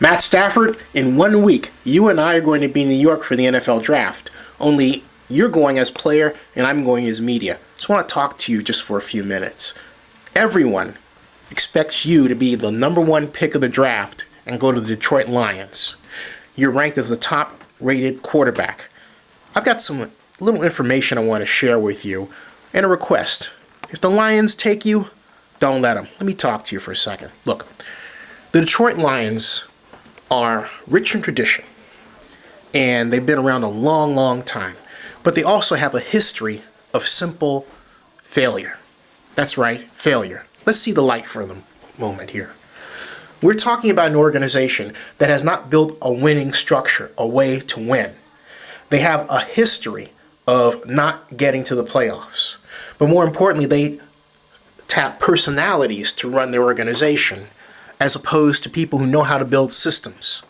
Matt Stafford, in 1 week, you and I are going to be in New York for the NFL draft. Only you're going as player and I'm going as media. So I want to talk to you just for a few minutes. Everyone expects you to be the #1 pick of the draft and go to the Detroit Lions. You're ranked as the top-rated quarterback. I've got some little information I want to share with you and a request. If the Lions take you, don't let them. Let me talk to you for a second. Look, the Detroit Lions are rich in tradition, and they've been around a long, long time. But they also have a history of simple failure. That's right, failure. Let's see the light for the moment here. We're talking about an organization that has not built a winning structure, a way to win. They have a history of not getting to the playoffs. But more importantly, they tap personalities to run their organization, as opposed to people who know how to build systems.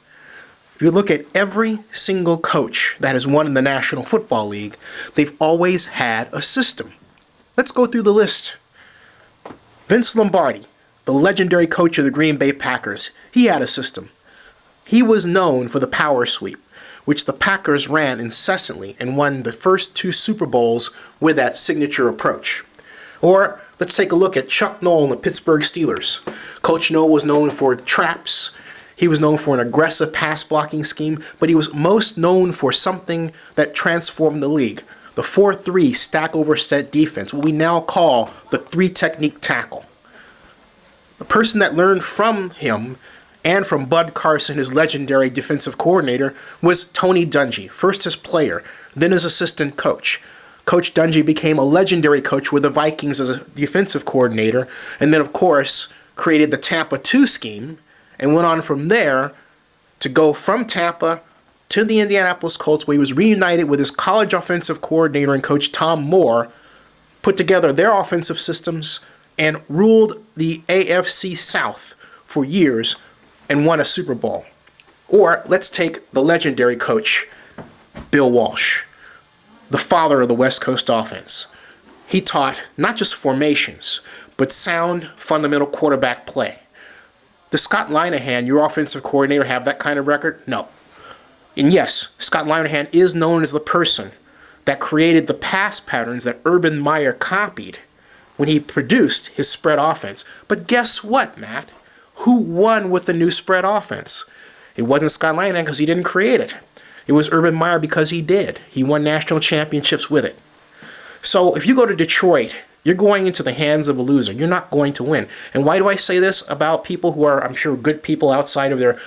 If you look at every single coach that has won in the National Football League, they've always had a system. Let's go through the list. Vince Lombardi, the legendary coach of the Green Bay Packers, he had a system. He was known for the power sweep, which the Packers ran incessantly and won the first 2 Super Bowls with that signature approach. Or let's take a look at Chuck Noll and the Pittsburgh Steelers. Coach Noll was known for traps. He was known for an aggressive pass blocking scheme, but he was most known for something that transformed the league. The 4-3 stack over set defense, what we now call the 3-technique tackle. The person that learned from him and from Bud Carson, his legendary defensive coordinator, was Tony Dungy, first as player, then as assistant coach. Coach Dungy became a legendary coach with the Vikings as a defensive coordinator, and then, of course, created the Tampa 2 scheme, and went on from there to go from Tampa to the Indianapolis Colts, where he was reunited with his college offensive coordinator and coach Tom Moore, put together their offensive systems, and ruled the AFC South for years and won a Super Bowl. Or let's take the legendary coach Bill Walsh, the father of the West Coast offense. He taught not just formations, but sound, fundamental quarterback play. Does Scott Linehan, your offensive coordinator, have that kind of record? No. And yes, Scott Linehan is known as the person that created the pass patterns that Urban Meyer copied when he produced his spread offense. But guess what, Matt? Who won with the new spread offense? It wasn't Scott Linehan because he didn't create it. It was Urban Meyer because he did. He won national championships with it. So if you go to Detroit, you're going into the hands of a loser. You're not going to win. And why do I say this about people who are, I'm sure, good people outside of their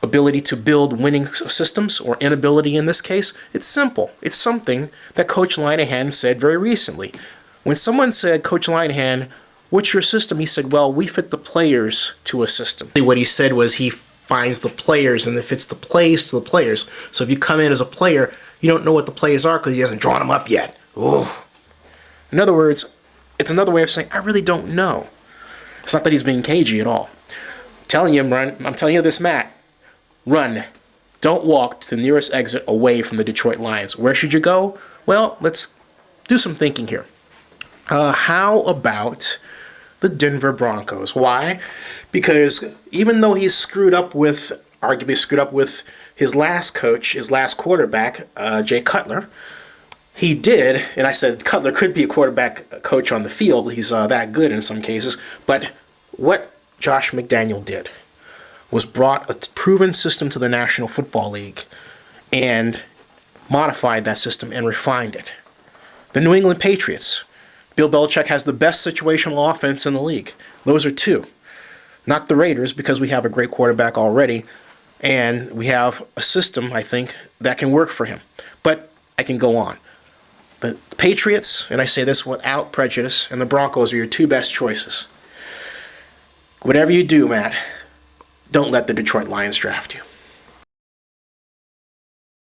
ability to build winning systems, or inability in this case? It's simple. It's something that Coach Linehan said very recently. When someone said, Coach Linehan, what's your system? He said, well, we fit the players to a system. What he said was he finds the players and it fits the plays to the players. So if you come in as a player, you don't know what the plays are because he hasn't drawn them up yet. Ooh. In other words, it's another way of saying, I really don't know. It's not that he's being cagey at all. I'm telling you this, Matt. Run. Don't walk to the nearest exit away from the Detroit Lions. Where should you go? Well, let's do some thinking here. How about the Denver Broncos? Why? Because even though he's arguably screwed up with his last coach, his last quarterback, Jay Cutler, he did, and I said Cutler could be a quarterback coach on the field. He's that good in some cases. But what Josh McDaniel did was brought a proven system to the National Football League and modified that system and refined it. The New England Patriots. Bill Belichick has the best situational offense in the league. Those are 2. Not the Raiders, because we have a great quarterback already, and we have a system, I think, that can work for him. But I can go on. The Patriots, and I say this without prejudice, and the Broncos are your 2 best choices. Whatever you do, Matt, don't let the Detroit Lions draft you.